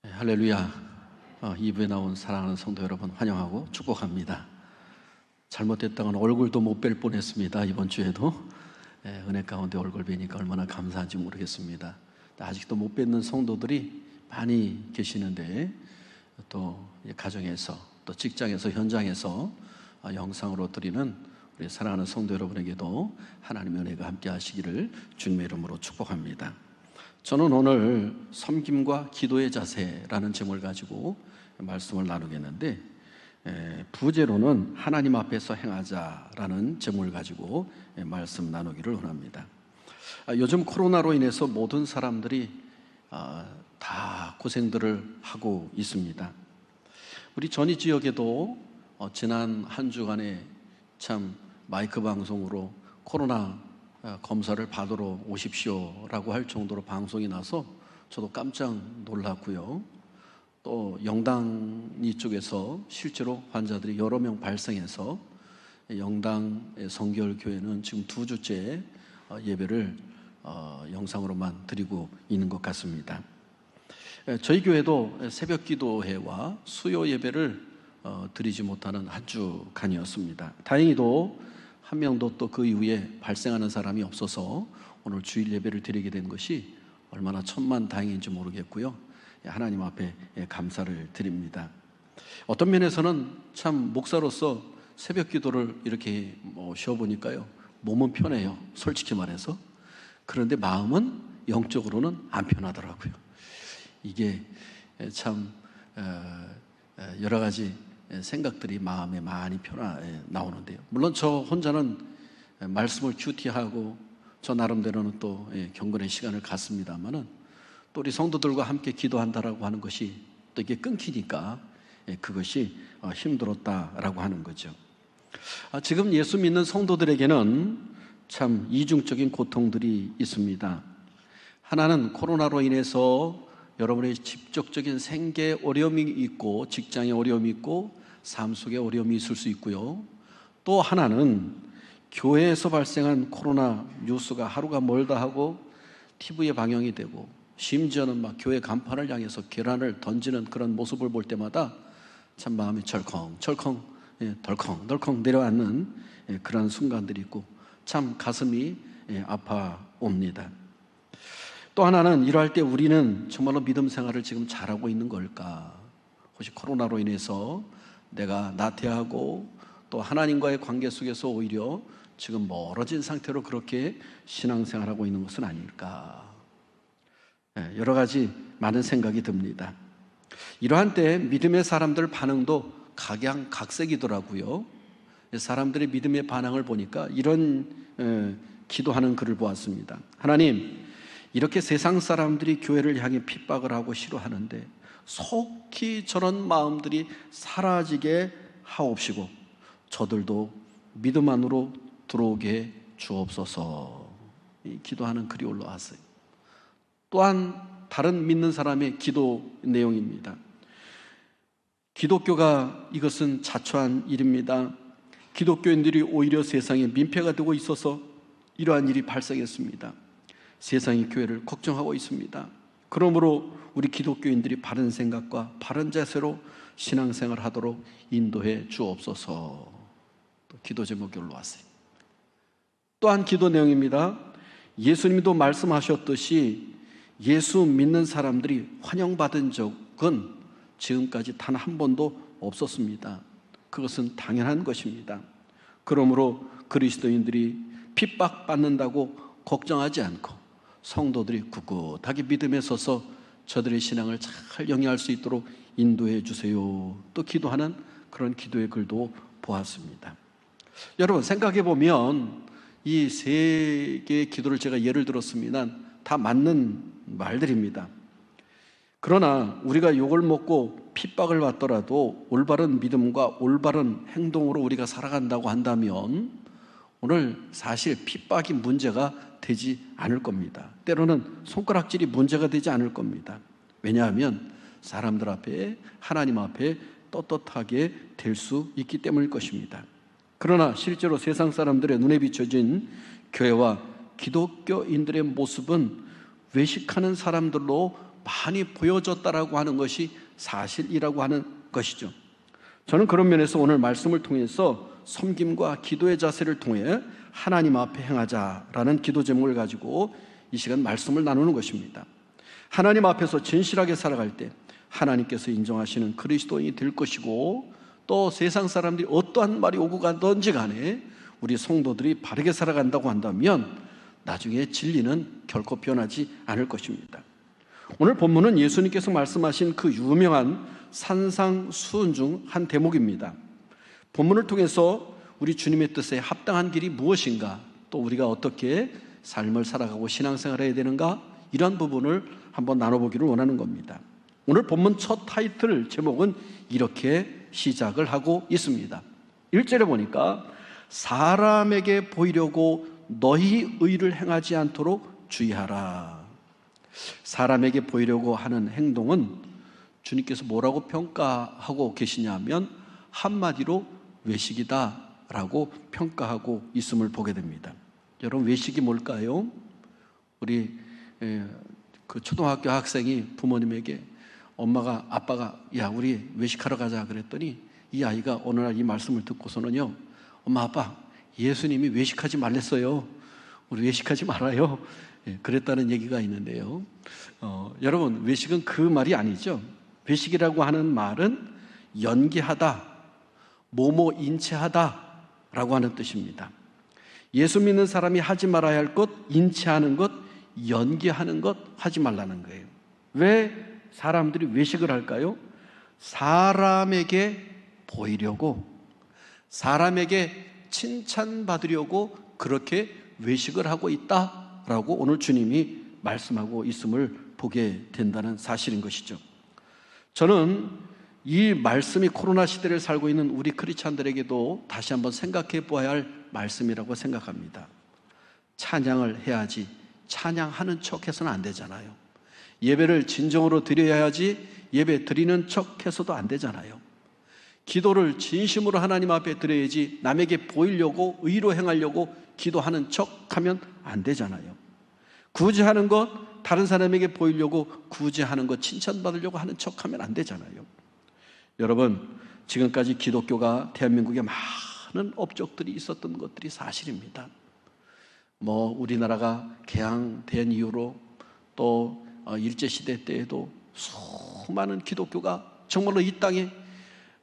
네, 할렐루야. 2부에 나온 사랑하는 성도 여러분 환영하고 축복합니다. 잘못됐다가는 얼굴도 못 뵐 뻔했습니다. 이번 주에도 은혜 가운데 얼굴 뵈니까 얼마나 감사한지 모르겠습니다. 아직도 못 뵙는 성도들이 많이 계시는데, 또 가정에서, 또 직장에서, 현장에서 영상으로 드리는 우리 사랑하는 성도 여러분에게도 하나님의 은혜가 함께 하시기를 주님의 이름으로 축복합니다. 저는 오늘 섬김과 기도의 자세라는 제목을 가지고 말씀을 나누겠는데, 부제로는 하나님 앞에서 행하자라는 제목을 가지고 말씀 나누기를 원합니다. 요즘 코로나로 인해서 모든 사람들이 다 고생들을 하고 있습니다. 우리 전이 지역에도 지난 한 주간에 참 마이크 방송으로 코로나 검사를 받으러 오십시오라고 할 정도로 방송이 나서 저도 깜짝 놀랐고요. 또 영당리 쪽에서 실제로 환자들이 여러 명 발생해서 영당 성결교회는 지금 2주째 예배를 영상으로만 드리고 있는 것 같습니다. 저희 교회도 새벽 기도회와 수요 예배를 드리지 못하는 한 주간이었습니다. 다행히도 한 명도 또 그 이후에 발생하는 사람이 없어서 오늘 주일 예배를 드리게 된 것이 얼마나 천만다행인지 모르겠고요. 하나님 앞에 감사를 드립니다. 어떤 면에서는 참 목사로서 새벽 기도를 이렇게 쉬어보니까요, 몸은 편해요, 솔직히 말해서. 그런데 마음은 영적으로는 안 편하더라고요. 이게 참 여러 가지 생각들이 마음에 많이 나오는데요. 물론 저 혼자는 말씀을 큐티하고 저 나름대로는 또 경건의 시간을 갖습니다만은, 또 우리 성도들과 함께 기도한다라고 하는 것이 또 이게 끊기니까 그것이 힘들었다라고 하는 거죠. 지금 예수 믿는 성도들에게는 참 이중적인 고통들이 있습니다. 하나는 코로나로 인해서 여러분의 직접적인 생계 어려움이 있고, 직장에 어려움이 있고, 삶 속에 어려움이 있을 수 있고요. 또 하나는 교회에서 발생한 코로나 뉴스가 하루가 멀다 하고 TV에 방영이 되고, 심지어는 막 교회 간판을 향해서 계란을 던지는 그런 모습을 볼 때마다 참 마음이 철컹철컹 덜컹덜컹 내려앉는 그런 순간들이 있고, 참 가슴이 아파옵니다. 또 하나는 이러할 때 우리는 정말로 믿음 생활을 지금 잘하고 있는 걸까? 혹시 코로나로 인해서 내가 나태하고 또 하나님과의 관계 속에서 오히려 지금 멀어진 상태로 그렇게 신앙생활하고 있는 것은 아닐까? 여러 가지 많은 생각이 듭니다. 이러한 때 믿음의 사람들 반응도 각양각색이더라고요. 사람들의 믿음의 반응을 보니까 이런 기도하는 글을 보았습니다. 하나님, 이렇게 세상 사람들이 교회를 향해 핍박을 하고 싫어하는데 속히 저런 마음들이 사라지게 하옵시고 저들도 믿음 안으로 들어오게 주옵소서. 이 기도하는 글이 올라왔어요. 또한 다른 믿는 사람의 기도 내용입니다. 기독교가 이것은 자초한 일입니다. 기독교인들이 오히려 세상에 민폐가 되고 있어서 이러한 일이 발생했습니다. 세상이 교회를 걱정하고 있습니다. 그러므로 우리 기독교인들이 바른 생각과 바른 자세로 신앙생활 하도록 인도해 주옵소서. 또 기도 제목이 올라왔어요. 또한 기도 내용입니다. 예수님도 말씀하셨듯이 예수 믿는 사람들이 환영받은 적은 지금까지 단 한 번도 없었습니다. 그것은 당연한 것입니다. 그러므로 그리스도인들이 핍박받는다고 걱정하지 않고 성도들이 굳굳하게 믿음에 서서 저들의 신앙을 잘 영위할 수 있도록 인도해 주세요. 또 기도하는 그런 기도의 글도 보았습니다. 여러분, 생각해 보면 이 세 개의 기도를 제가 예를 들었습니다. 다 맞는 말들입니다. 그러나 우리가 욕을 먹고 핍박을 받더라도 올바른 믿음과 올바른 행동으로 우리가 살아간다고 한다면 오늘 사실 핍박이 문제가 되지 않을 겁니다. 때로는 손가락질이 문제가 되지 않을 겁니다. 왜냐하면 사람들 앞에, 하나님 앞에 떳떳하게 될 수 있기 때문일 것입니다. 그러나 실제로 세상 사람들의 눈에 비춰진 교회와 기독교인들의 모습은 외식하는 사람들로 많이 보여졌다라고 하는 것이 사실이라고 하는 것이죠. 저는 그런 면에서 오늘 말씀을 통해서 섬김과 기도의 자세를 통해 하나님 앞에 행하자라는 기도 제목을 가지고 이 시간 말씀을 나누는 것입니다. 하나님 앞에서 진실하게 살아갈 때 하나님께서 인정하시는 그리스도인이 될 것이고, 또 세상 사람들이 어떠한 말이 오고 가든지 간에 우리 성도들이 바르게 살아간다고 한다면 나중에 진리는 결코 변하지 않을 것입니다. 오늘 본문은 예수님께서 말씀하신 그 유명한 산상수훈 중 한 대목입니다. 본문을 통해서 우리 주님의 뜻에 합당한 길이 무엇인가, 또 우리가 어떻게 삶을 살아가고 신앙생활을 해야 되는가, 이런 부분을 한번 나눠보기를 원하는 겁니다. 오늘 본문 첫 타이틀 제목은 이렇게 시작을 하고 있습니다. 1절에 보니까 사람에게 보이려고 너희 의를 행하지 않도록 주의하라. 사람에게 보이려고 하는 행동은 주님께서 뭐라고 평가하고 계시냐면 한마디로 외식이다 라고 평가하고 있음을 보게 됩니다. 여러분, 외식이 뭘까요? 우리 그 초등학교 학생이 부모님에게 엄마가, 아빠가 야 우리 외식하러 가자 그랬더니 이 아이가 어느 날 이 말씀을 듣고서는요, 엄마 아빠 예수님이 외식하지 말랬어요. 우리 외식하지 말아요. 그랬다는 얘기가 있는데요, 여러분, 외식은 그 말이 아니죠. 외식이라고 하는 말은 연기하다, 뭐뭐 인체하다 라고 하는 뜻입니다. 예수 믿는 사람이 하지 말아야 할 것, 인체하는 것, 연기하는 것 하지 말라는 거예요. 왜 사람들이 외식을 할까요? 사람에게 보이려고, 사람에게 칭찬받으려고 그렇게 외식을 하고 있다라고 오늘 주님이 말씀하고 있음을 보게 된다는 사실인 것이죠. 저는 이 말씀이 코로나 시대를 살고 있는 우리 크리스찬들에게도 다시 한번 생각해 보아야 할 말씀이라고 생각합니다. 찬양을 해야지 찬양하는 척 해서는 안 되잖아요. 예배를 진정으로 드려야 하지 예배 드리는 척 해서도 안 되잖아요. 기도를 진심으로 하나님 앞에 드려야지 남에게 보이려고, 의로 행하려고 기도하는 척 하면 안 되잖아요. 굳이 하는 것, 다른 사람에게 보이려고 굳이 하는 것, 칭찬받으려고 하는 척 하면 안 되잖아요. 여러분, 지금까지 기독교가 대한민국에 많은 업적들이 있었던 것들이 사실입니다. 우리나라가 개항된 이후로 또 일제시대 때에도 수많은 기독교가 정말로 이 땅에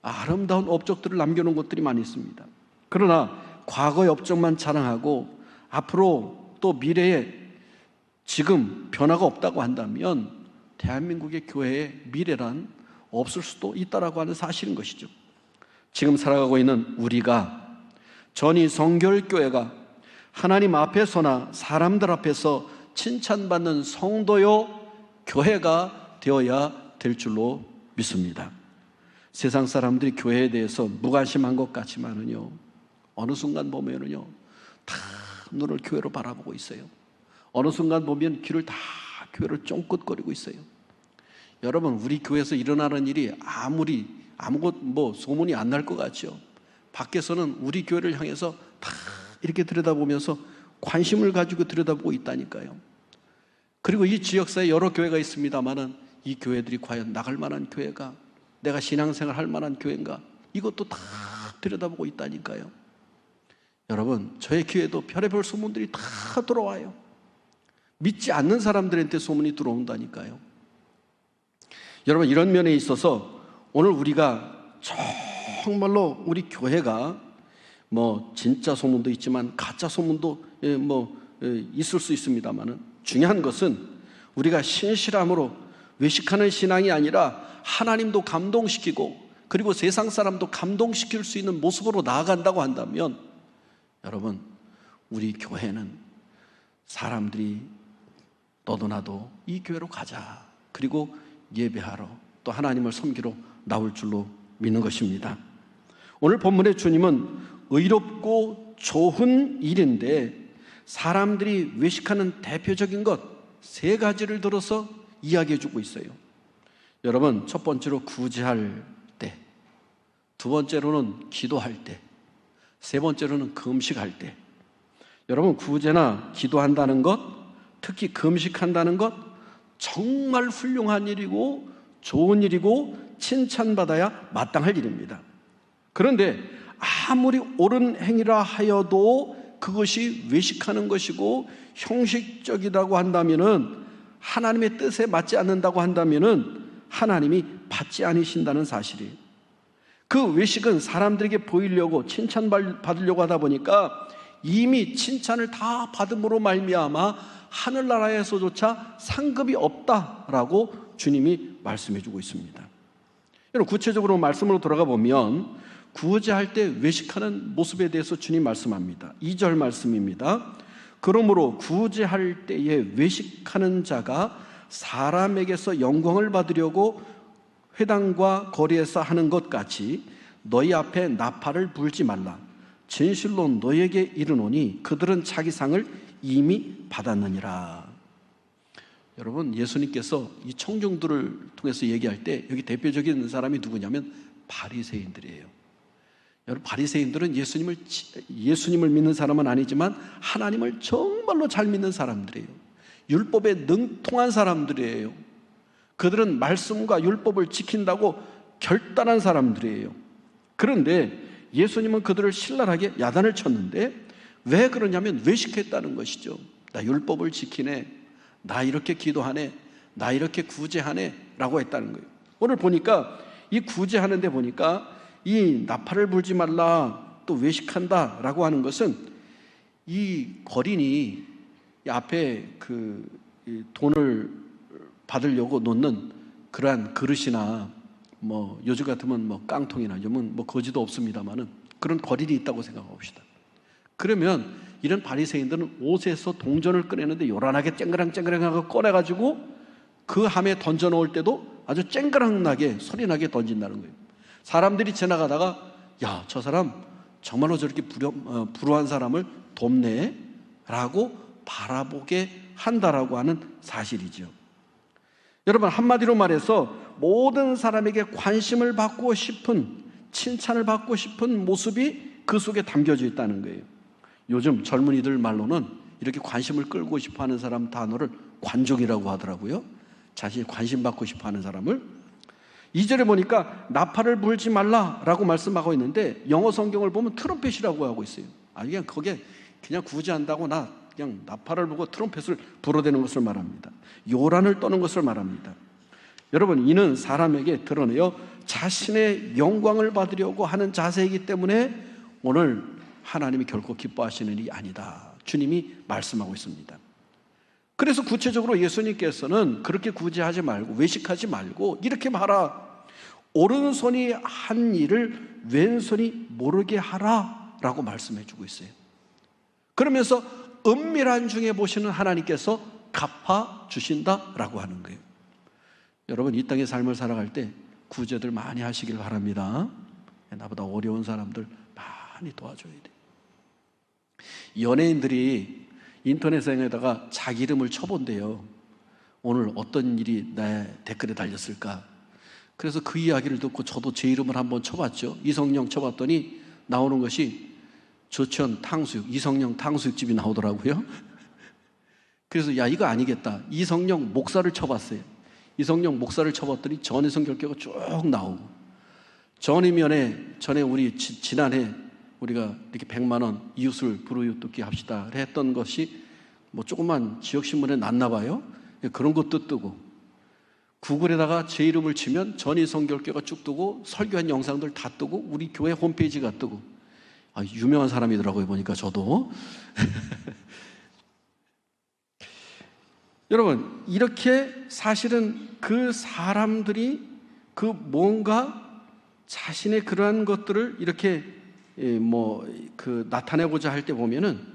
아름다운 업적들을 남겨놓은 것들이 많이 있습니다. 그러나 과거의 업적만 자랑하고 앞으로 또 미래에 지금 변화가 없다고 한다면 대한민국의 교회의 미래란 없을 수도 있다라고 하는 사실인 것이죠. 지금 살아가고 있는 우리가, 전이 성결교회가 하나님 앞에서나 사람들 앞에서 칭찬받는 성도요 교회가 되어야 될 줄로 믿습니다. 세상 사람들이 교회에 대해서 무관심한 것 같지만은요, 어느 순간 보면은요 다 눈을 교회로 바라보고 있어요. 어느 순간 보면 귀를 다 교회로 쫑긋거리고 있어요. 여러분, 우리 교회에서 일어나는 일이 아무것 소문이 안 날 것 같죠. 밖에서는 우리 교회를 향해서 다 이렇게 들여다보면서 관심을 가지고 들여다보고 있다니까요. 그리고 이 지역사에 여러 교회가 있습니다만은 이 교회들이 과연 나갈 만한 교회가, 내가 신앙생활 할 만한 교회인가, 이것도 다 들여다보고 있다니까요. 여러분, 저의 교회도 별의별 소문들이 다 들어와요. 믿지 않는 사람들한테 소문이 들어온다니까요. 여러분, 이런 면에 있어서 오늘 우리가 정말로 우리 교회가 진짜 소문도 있지만 가짜 소문도 있을 수 있습니다만은, 중요한 것은 우리가 신실함으로 외식하는 신앙이 아니라 하나님도 감동시키고 그리고 세상 사람도 감동시킬 수 있는 모습으로 나아간다고 한다면, 여러분, 우리 교회는 사람들이 너도 나도 이 교회로 가자, 그리고 예배하러 또 하나님을 섬기러 나올 줄로 믿는 것입니다. 오늘 본문의 주님은 의롭고 좋은 일인데 사람들이 외식하는 대표적인 것 3가지를 들어서 이야기해 주고 있어요. 여러분, 첫 번째로 구제할 때, 두 번째로는 기도할 때, 세 번째로는 금식할 때. 여러분, 구제나 기도한다는 것, 특히 금식한다는 것 정말 훌륭한 일이고 좋은 일이고 칭찬받아야 마땅할 일입니다. 그런데 아무리 옳은 행위라 하여도 그것이 외식하는 것이고 형식적이라고 한다면은, 하나님의 뜻에 맞지 않는다고 한다면은 하나님이 받지 않으신다는 사실이에요. 그 외식은 사람들에게 보이려고 칭찬받으려고 하다 보니까 이미 칭찬을 다 받음으로 말미암아 하늘나라에서조차 상급이 없다라고 주님이 말씀해 주고 있습니다. 여러분, 구체적으로 말씀으로 돌아가 보면 구제할 때 외식하는 모습에 대해서 주님 말씀합니다. 2절 말씀입니다. 그러므로 구제할 때에 외식하는 자가 사람에게서 영광을 받으려고 회당과 거리에서 하는 것 같이 너희 앞에 나팔을 불지 말라. 진실로 너희에게 이르노니 그들은 자기 상을 이미 받았느니라. 여러분, 예수님께서 이 청중들을 통해서 얘기할 때 여기 대표적인 사람이 누구냐면 바리새인들이에요. 여러분, 바리새인들은 예수님을 믿는 사람은 아니지만 하나님을 정말로 잘 믿는 사람들이에요. 율법에 능통한 사람들이에요. 그들은 말씀과 율법을 지킨다고 결단한 사람들이에요. 그런데 예수님은 그들을 신랄하게 야단을 쳤는데, 왜 그러냐면 외식했다는 것이죠. 나 율법을 지키네, 나 이렇게 기도하네, 나 이렇게 구제하네 라고 했다는 거예요. 오늘 보니까 이 구제하는데 보니까 이 나팔을 불지 말라, 또 외식한다 라고 하는 것은 이 거린이 이 앞에 이 돈을 받으려고 놓는 그러한 그릇이나 뭐 요즘 같으면 뭐 깡통이나, 요즘은 뭐 거지도 없습니다만은 그런 거린이 있다고 생각합시다. 그러면 이런 바리새인들은 옷에서 동전을 꺼내는데 요란하게 쨍그랑쨍그랑하고 꺼내가지고 그 함에 던져 놓을 때도 아주 쨍그랑나게 소리나게 던진다는 거예요. 사람들이 지나가다가 야, 저 사람 정말로 저렇게 불우한 사람을 돕네 라고 바라보게 한다라고 하는 사실이죠. 여러분, 한마디로 말해서 모든 사람에게 관심을 받고 싶은, 칭찬을 받고 싶은 모습이 그 속에 담겨져 있다는 거예요. 요즘 젊은이들 말로는 이렇게 관심을 끌고 싶어하는 사람 단어를 관종이라고 하더라고요. 자신이 관심 받고 싶어하는 사람을. 2절에 보니까 나팔을 불지 말라라고 말씀하고 있는데 영어 성경을 보면 트럼펫이라고 하고 있어요. 그냥 거기에 그냥 구제한다고 그냥 나팔을 불고 트럼펫을 불어대는 것을 말합니다. 요란을 떠는 것을 말합니다. 여러분, 이는 사람에게 드러내어 자신의 영광을 받으려고 하는 자세이기 때문에 오늘 하나님이 결코 기뻐하시는 일이 아니다, 주님이 말씀하고 있습니다. 그래서 구체적으로 예수님께서는 그렇게 구제하지 말고 외식하지 말고 이렇게 말하라. 오른손이 한 일을 왼손이 모르게 하라 라고 말씀해 주고 있어요. 그러면서 은밀한 중에 보시는 하나님께서 갚아주신다라고 하는 거예요. 여러분, 이 땅의 삶을 살아갈 때 구제들 많이 하시길 바랍니다. 나보다 어려운 사람들 많이 도와줘야 돼요. 연예인들이 인터넷에다가 자기 이름을 쳐본대요. 오늘 어떤 일이 내 댓글에 달렸을까? 그래서 그 이야기를 듣고 저도 제 이름을 한번 쳐봤죠. 이성령 쳐봤더니 나오는 것이 조천 탕수육, 이성령 탕수육집이 나오더라고요. 그래서 야, 이거 아니겠다. 이성령 목사를 쳐봤어요. 이성령 목사를 쳐봤더니 전혜성 결교가 쭉 나오고, 전에 우리 지난해 우리가 이렇게 100만 원 이웃을 불우이웃돕기 합시다 했던 것이 뭐 조그만 지역신문에 났나 봐요. 그런 것도 뜨고, 구글에다가 제 이름을 치면 전희성 결교가 쭉 뜨고 설교한 영상들 다 뜨고 우리 교회 홈페이지가 뜨고, 유명한 사람이더라고요. 보니까 저도. 여러분, 이렇게 사실은 그 사람들이 그 뭔가 자신의 그러한 것들을 이렇게 나타내고자 할 때 보면은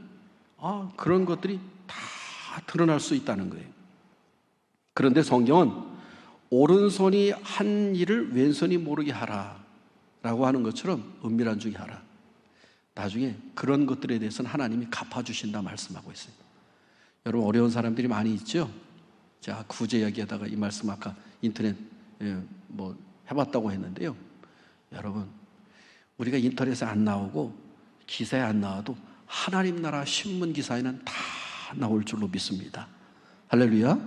그런 것들이 다 드러날 수 있다는 거예요. 그런데 성경은 오른손이 한 일을 왼손이 모르게 하라 라고 하는 것처럼 은밀한 중에 하라. 나중에 그런 것들에 대해서는 하나님이 갚아주신다 말씀하고 있어요. 여러분, 어려운 사람들이 많이 있죠? 자, 구제 이야기하다가 이 말씀 아까 인터넷 해봤다고 했는데요. 여러분, 우리가 인터넷에 안 나오고 기사에 안 나와도 하나님 나라 신문 기사에는 다 나올 줄로 믿습니다. 할렐루야.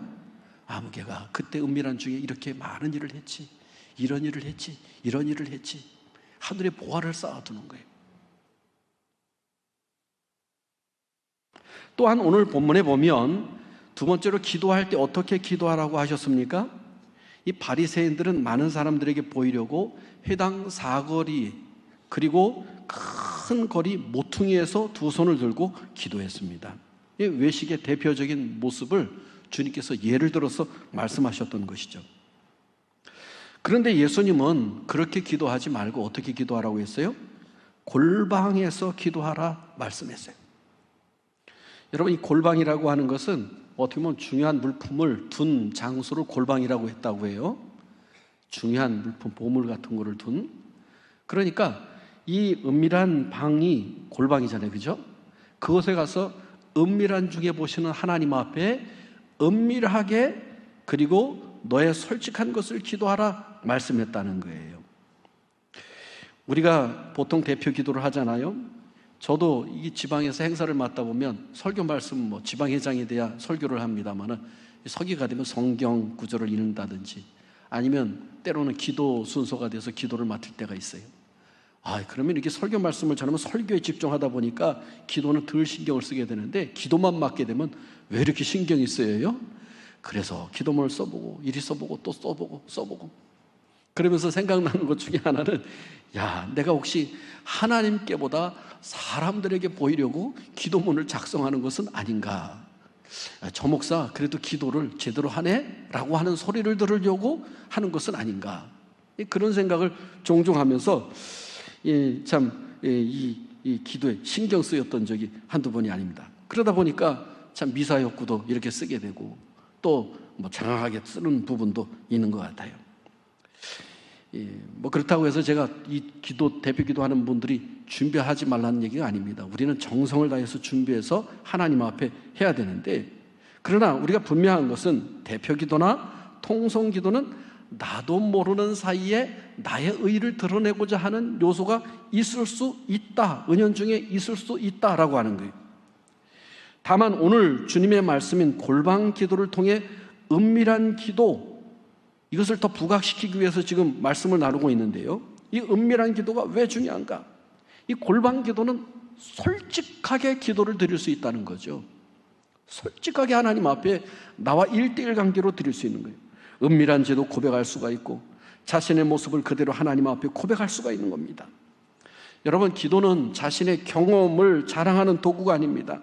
아무개가 그때 은밀한 중에 이렇게 많은 일을 했지, 이런 일을 했지, 이런 일을 했지. 하늘에 보화를 쌓아두는 거예요. 또한 오늘 본문에 보면 두 번째로 기도할 때 어떻게 기도하라고 하셨습니까? 이 바리새인들은 많은 사람들에게 보이려고 회당 사거리 그리고 큰 거리 모퉁이에서 두 손을 들고 기도했습니다. 이 외식의 대표적인 모습을 주님께서 예를 들어서 말씀하셨던 것이죠. 그런데 예수님은 그렇게 기도하지 말고 어떻게 기도하라고 했어요? 골방에서 기도하라 말씀했어요. 여러분, 이 골방이라고 하는 것은 어떻게 보면 중요한 물품을 둔 장소를 골방이라고 했다고 해요. 중요한 물품, 보물 같은 거를 둔. 그러니까 이 은밀한 방이 골방이잖아요, 그죠? 그곳에 가서 은밀한 중에 보시는 하나님 앞에 은밀하게 그리고 너의 솔직한 것을 기도하라 말씀했다는 거예요. 우리가 보통 대표 기도를 하잖아요. 저도 이 지방에서 행사를 맡다 보면 설교 말씀 지방회장이 돼야 설교를 합니다만은 서기가 되면 성경 구절을 읽는다든지 아니면 때로는 기도 순서가 돼서 기도를 맡을 때가 있어요. 그러면 이렇게 설교 말씀을 전하면 설교에 집중하다 보니까 기도는 덜 신경을 쓰게 되는데 기도만 맡게 되면 왜 이렇게 신경이 쓰여요? 그래서 기도문을 써보고 이리 써보고 또 써보고 그러면서 생각나는 것 중에 하나는 내가 혹시 하나님께보다 사람들에게 보이려고 기도문을 작성하는 것은 아닌가? 저 목사 그래도 기도를 제대로 하네? 라고 하는 소리를 들으려고 하는 것은 아닌가? 그런 생각을 종종 하면서 이 기도에 신경 쓰였던 적이 한두 번이 아닙니다. 그러다 보니까 참 미사 욕구도 이렇게 쓰게 되고 또 장황하게 쓰는 부분도 있는 것 같아요. 그렇다고 해서 제가 이 대표 기도하는 분들이 준비하지 말라는 얘기가 아닙니다. 우리는 정성을 다해서 준비해서 하나님 앞에 해야 되는데, 그러나 우리가 분명한 것은 대표 기도나 통성 기도는 나도 모르는 사이에 나의 의의를 드러내고자 하는 요소가 있을 수 있다, 은연중에 있을 수 있다라고 하는 거예요. 다만 오늘 주님의 말씀인 골방 기도를 통해 은밀한 기도, 이것을 더 부각시키기 위해서 지금 말씀을 나누고 있는데요, 이 은밀한 기도가 왜 중요한가? 이 골방 기도는 솔직하게 기도를 드릴 수 있다는 거죠. 솔직하게 하나님 앞에 나와 1:1 관계로 드릴 수 있는 거예요. 은밀한 죄도 고백할 수가 있고 자신의 모습을 그대로 하나님 앞에 고백할 수가 있는 겁니다. 여러분, 기도는 자신의 경험을 자랑하는 도구가 아닙니다.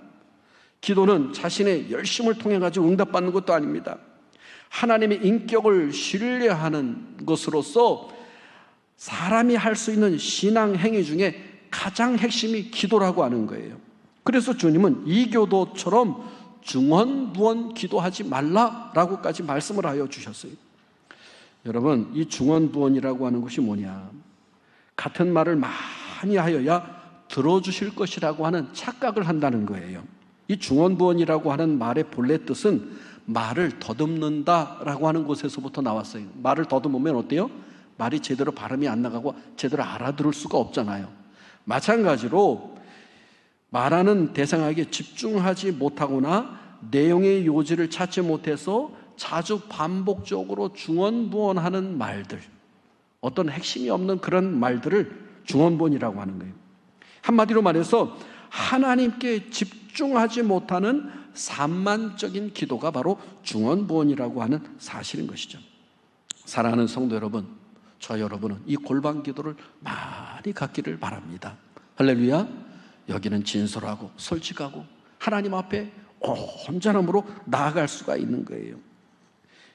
기도는 자신의 열심을 통해 가지고 응답받는 것도 아닙니다. 하나님의 인격을 신뢰하는 것으로서 사람이 할 수 있는 신앙 행위 중에 가장 핵심이 기도라고 하는 거예요. 그래서 주님은 이 기도처럼 중언부언 기도하지 말라라고까지 말씀을 하여 주셨어요. 여러분, 이 중언부언이라고 하는 것이 뭐냐? 같은 말을 많이 하여야 들어주실 것이라고 하는 착각을 한다는 거예요. 이 중언부언이라고 하는 말의 본래 뜻은 말을 더듬는다라고 하는 곳에서부터 나왔어요. 말을 더듬으면 어때요? 말이 제대로 발음이 안 나가고 제대로 알아들을 수가 없잖아요. 마찬가지로 말하는 대상에게 집중하지 못하거나 내용의 요지를 찾지 못해서 자주 반복적으로 중언부언하는 말들, 어떤 핵심이 없는 그런 말들을 중언부언이라고 하는 거예요. 한마디로 말해서 하나님께 집중하지 못하는 산만적인 기도가 바로 중언부언이라고 하는 사실인 것이죠. 사랑하는 성도 여러분, 저 여러분은 이 골방 기도를 많이 갖기를 바랍니다. 할렐루야. 여기는 진솔하고 솔직하고 하나님 앞에 온전함으로 나아갈 수가 있는 거예요.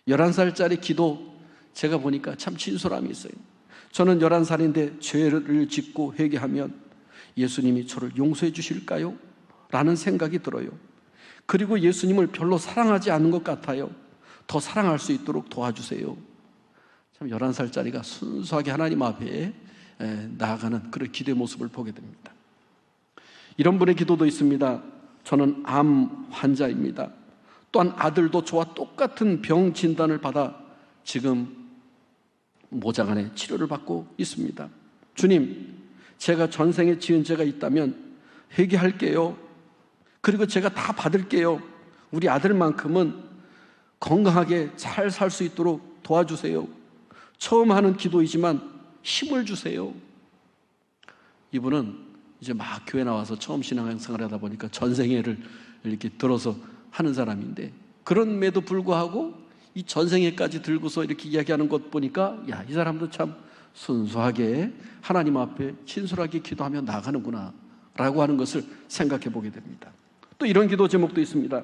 11살짜리 기도 제가 보니까 참 진솔함이 있어요. 저는 11살인데 죄를 짓고 회개하면 예수님이 저를 용서해 주실까요? 라는 생각이 들어요. 그리고 예수님을 별로 사랑하지 않는 것 같아요. 더 사랑할 수 있도록 도와주세요. 참 11살짜리가 순수하게 하나님 앞에 나아가는 그런 기도의 모습을 보게 됩니다. 이런 분의 기도도 있습니다. 저는 암 환자입니다. 또한 아들도 저와 똑같은 병 진단을 받아 지금 모장안에 치료를 받고 있습니다. 주님, 제가 전생에 지은 죄가 있다면 회개할게요. 그리고 제가 다 받을게요. 우리 아들만큼은 건강하게 잘 살 수 있도록 도와주세요. 처음 하는 기도이지만 힘을 주세요. 이분은 이제 막 교회 나와서 처음 신앙생활을 하다 보니까 전생애를 이렇게 들어서 하는 사람인데, 그런데도 불구하고 이 전생애까지 들고서 이렇게 이야기하는 것 보니까 야, 이 사람도 참 순수하게 하나님 앞에 진솔하게 기도하며 나가는구나 라고 하는 것을 생각해 보게 됩니다. 또 이런 기도 제목도 있습니다.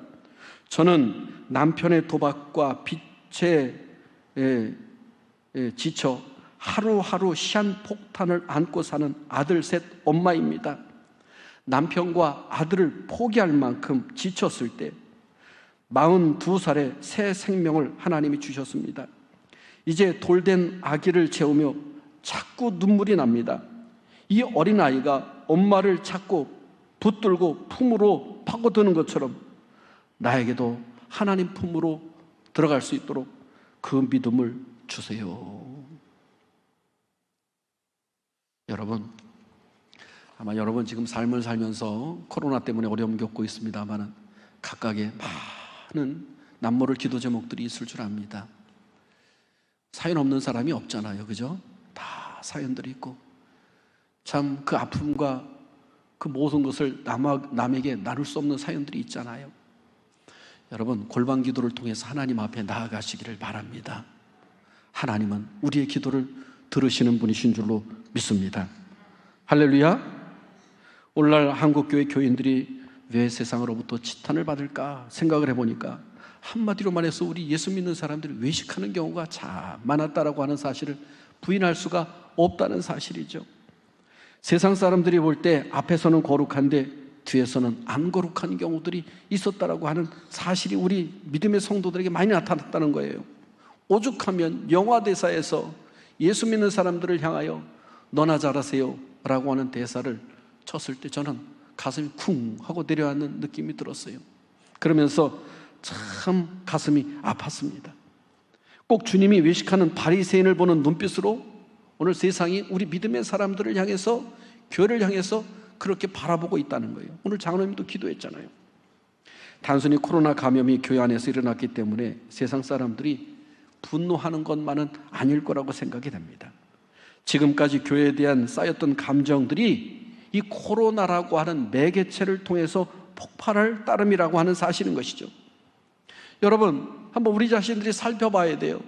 저는 남편의 도박과 빚에 지쳐 하루하루 시한폭탄을 안고 사는 아들 셋 엄마입니다. 남편과 아들을 포기할 만큼 지쳤을 때 42살에 새 생명을 하나님이 주셨습니다. 이제 돌된 아기를 재우며 자꾸 눈물이 납니다. 이 어린아이가 엄마를 자꾸 붙들고 품으로 파고드는 것처럼 나에게도 하나님 품으로 들어갈 수 있도록 그 믿음을 주세요. 여러분, 아마 여러분 지금 삶을 살면서 코로나 때문에 어려움 겪고 있습니다만 각각의 많은 남모를 기도 제목들이 있을 줄 압니다. 사연 없는 사람이 없잖아요, 그죠? 다 사연들이 있고 참 그 아픔과 그 모든 것을 남에게 나눌 수 없는 사연들이 있잖아요. 여러분, 골방 기도를 통해서 하나님 앞에 나아가시기를 바랍니다. 하나님은 우리의 기도를 들으시는 분이신 줄로 믿습니다. 할렐루야. 오늘날 한국교회 교인들이 왜 세상으로부터 지탄을 받을까 생각을 해보니까 한마디로 말해서 우리 예수 믿는 사람들이 외식하는 경우가 참 많았다라고 하는 사실을 부인할 수가 없다는 사실이죠. 세상 사람들이 볼 때 앞에서는 거룩한데 뒤에서는 안 거룩한 경우들이 있었다라고 하는 사실이 우리 믿음의 성도들에게 많이 나타났다는 거예요. 오죽하면 영화대사에서 예수 믿는 사람들을 향하여 너나 잘하세요 라고 하는 대사를 쳤을 때 저는 가슴이 쿵 하고 내려앉는 느낌이 들었어요. 그러면서 참 가슴이 아팠습니다. 꼭 주님이 외식하는 바리새인을 보는 눈빛으로 오늘 세상이 우리 믿음의 사람들을 향해서, 교회를 향해서 그렇게 바라보고 있다는 거예요. 오늘 장로님도 기도했잖아요. 단순히 코로나 감염이 교회 안에서 일어났기 때문에 세상 사람들이 분노하는 것만은 아닐 거라고 생각이 됩니다. 지금까지 교회에 대한 쌓였던 감정들이 이 코로나라고 하는 매개체를 통해서 폭발할 따름이라고 하는 사실인 것이죠. 여러분, 한번 우리 자신들이 살펴봐야 돼요.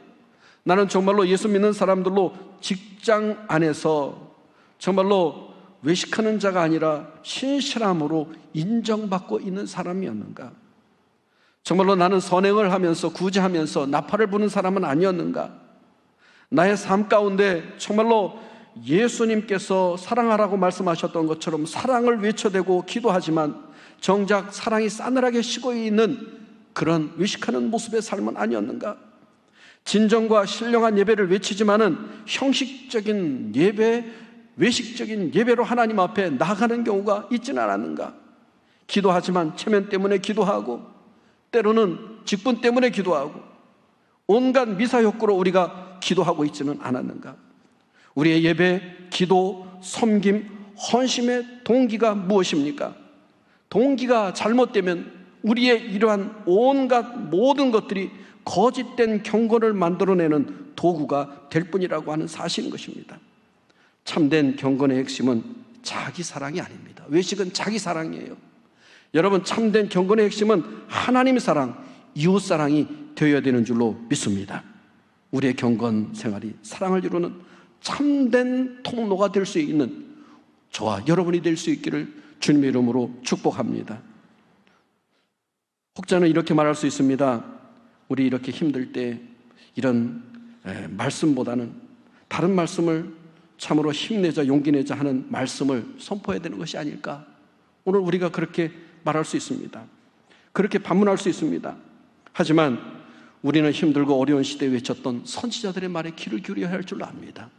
나는 정말로 예수 믿는 사람들로 직장 안에서 정말로 외식하는 자가 아니라 신실함으로 인정받고 있는 사람이었는가? 정말로 나는 선행을 하면서 구제하면서 나팔을 부는 사람은 아니었는가? 나의 삶 가운데 정말로 예수님께서 사랑하라고 말씀하셨던 것처럼 사랑을 외쳐대고 기도하지만 정작 사랑이 싸늘하게 식어 있는 그런 외식하는 모습의 삶은 아니었는가? 진정과 신령한 예배를 외치지만은 형식적인 예배, 외식적인 예배로 하나님 앞에 나가는 경우가 있지는 않았는가? 기도하지만 체면 때문에 기도하고 때로는 직분 때문에 기도하고 온갖 미사욕구로 우리가 기도하고 있지는 않았는가? 우리의 예배, 기도, 섬김, 헌심의 동기가 무엇입니까? 동기가 잘못되면 우리의 이러한 온갖 모든 것들이 거짓된 경건을 만들어내는 도구가 될 뿐이라고 하는 사실인 것입니다. 참된 경건의 핵심은 자기 사랑이 아닙니다. 외식은 자기 사랑이에요. 여러분, 참된 경건의 핵심은 하나님의 사랑, 이웃 사랑이 되어야 되는 줄로 믿습니다. 우리의 경건 생활이 사랑을 이루는 참된 통로가 될 수 있는 저와 여러분이 될 수 있기를 주님의 이름으로 축복합니다. 혹자는 이렇게 말할 수 있습니다. 우리 이렇게 힘들 때 이런 말씀보다는 다른 말씀을 참으로 힘내자, 용기 내자 하는 말씀을 선포해야 되는 것이 아닐까? 오늘 우리가 그렇게 말할 수 있습니다. 그렇게 반문할 수 있습니다. 하지만 우리는 힘들고 어려운 시대에 외쳤던 선지자들의 말에 귀를 기울여야 할 줄 압니다.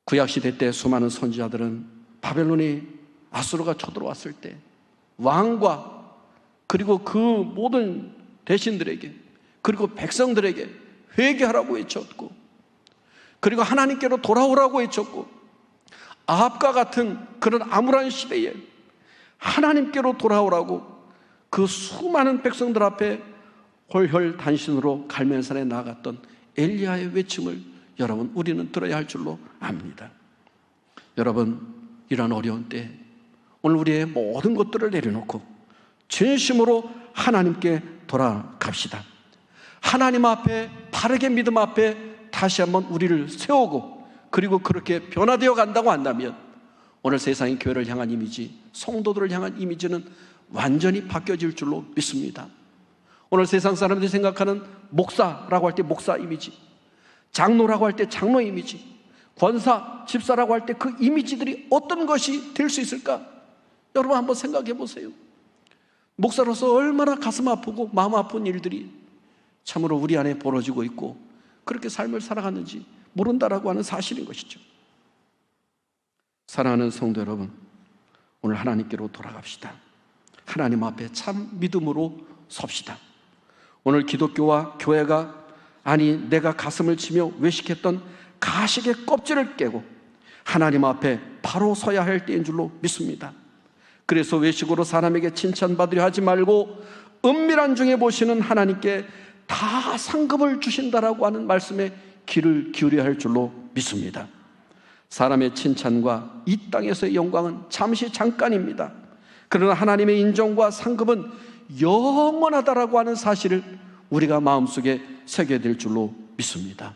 구약시대 때 수많은 선지자들은 바벨론이 아수르가 쳐들어왔을 때 왕과 그리고 그 모든 대신들에게 그리고 백성들에게 회개하라고 외쳤고 그리고 하나님께로 돌아오라고 외쳤고 아합과 같은 그런 암울한 시대에 하나님께로 돌아오라고 그 수많은 백성들 앞에 홀혈단신으로 갈멜산에 나아갔던 엘리야의 외침을 여러분, 우리는 들어야 할 줄로 압니다. 여러분, 이런 어려운 때 오늘 우리의 모든 것들을 내려놓고 진심으로 하나님께 돌아갑시다. 하나님 앞에, 바르게 믿음 앞에 다시 한번 우리를 세우고, 그리고 그렇게 변화되어 간다고 한다면 오늘 세상의 교회를 향한 이미지, 성도들을 향한 이미지는 완전히 바뀌어질 줄로 믿습니다. 오늘 세상 사람들이 생각하는 목사라고 할 때 목사 이미지, 장로라고 할 때 장로 이미지, 권사, 집사라고 할 때 그 이미지들이 어떤 것이 될 수 있을까? 여러분 한번 생각해 보세요. 목사로서 얼마나 가슴 아프고 마음 아픈 일들이 참으로 우리 안에 벌어지고 있고 그렇게 삶을 살아가는지 모른다라고 하는 사실인 것이죠. 사랑하는 성도 여러분, 오늘 하나님께로 돌아갑시다. 하나님 앞에 참 믿음으로 섭시다. 오늘 기독교와 교회가, 아니 내가 가슴을 치며 외식했던 가식의 껍질을 깨고 하나님 앞에 바로 서야 할 때인 줄로 믿습니다. 그래서 외식으로 사람에게 칭찬받으려 하지 말고 은밀한 중에 보시는 하나님께 다 상급을 주신다라고 하는 말씀에 귀를 기울여야 할 줄로 믿습니다. 사람의 칭찬과 이 땅에서의 영광은 잠시 잠깐입니다. 그러나 하나님의 인정과 상급은 영원하다라고 하는 사실을 우리가 마음속에 새겨야 될 줄로 믿습니다.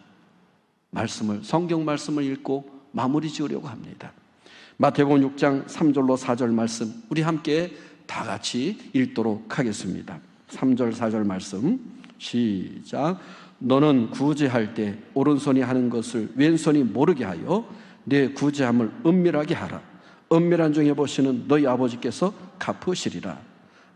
성경 말씀을 읽고 마무리 지으려고 합니다. 마태복음 6장 3절로 4절 말씀, 우리 함께 다 같이 읽도록 하겠습니다. 3절 4절 말씀 시작. 너는 구제할 때 오른손이 하는 것을 왼손이 모르게 하여 내 구제함을 은밀하게 하라. 은밀한 중에 보시는 너희 아버지께서 갚으시리라.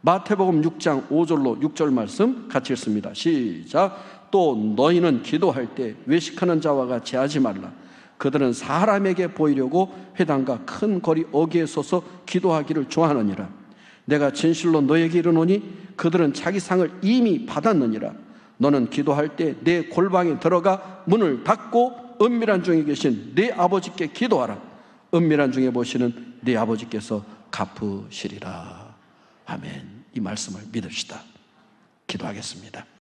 마태복음 6장 5절로 6절 말씀 같이 읽습니다. 시작. 또 너희는 기도할 때 외식하는 자와 같이 하지 말라. 그들은 사람에게 보이려고 회당과 큰 거리 어귀에 서서 기도하기를 좋아하느니라. 내가 진실로 너에게 이르노니 그들은 자기 상을 이미 받았느니라. 너는 기도할 때 내 골방에 들어가 문을 닫고 은밀한 중에 계신 네 아버지께 기도하라. 은밀한 중에 보시는 네 아버지께서 갚으시리라. 아멘. 이 말씀을 믿읍시다. 기도하겠습니다.